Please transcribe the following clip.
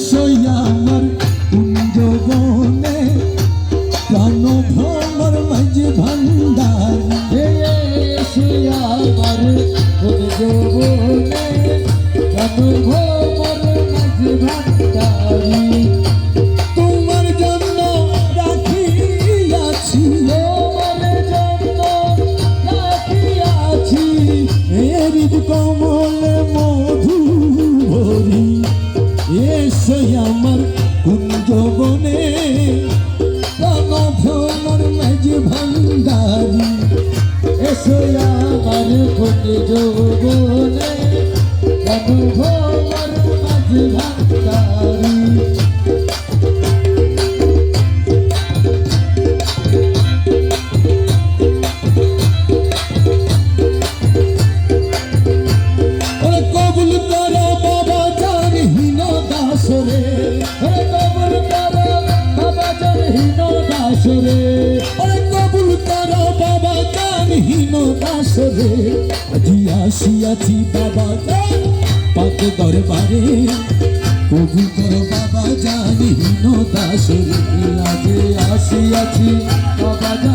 এসোই আমার কুঞ্জবনে প্রাণ ভ্রমর মাঝ ভান্ডার এসোই আমার কুঞ্জবনে প্রাণ ভ্রমর মাঝ ভান্ডারি তোমার জন্য রাখিয়াছি হৃদ কমলে মধু ভরি এসোই আমার কুঞ্জবনে প্রাণ ভ্রমর মাঝ ভান্ডারি এসোই আমার কুঞ্জবনে প্রাণ ভ্রমর মাঝ ভান্ডারি কবুল করো বাবা জানহীন দাসরে আজি আসিয়াছি বাবা জান পাক দরবারে কবুল করো বাবা জানহীন দাসরে আজ আসিয়াছি বাবা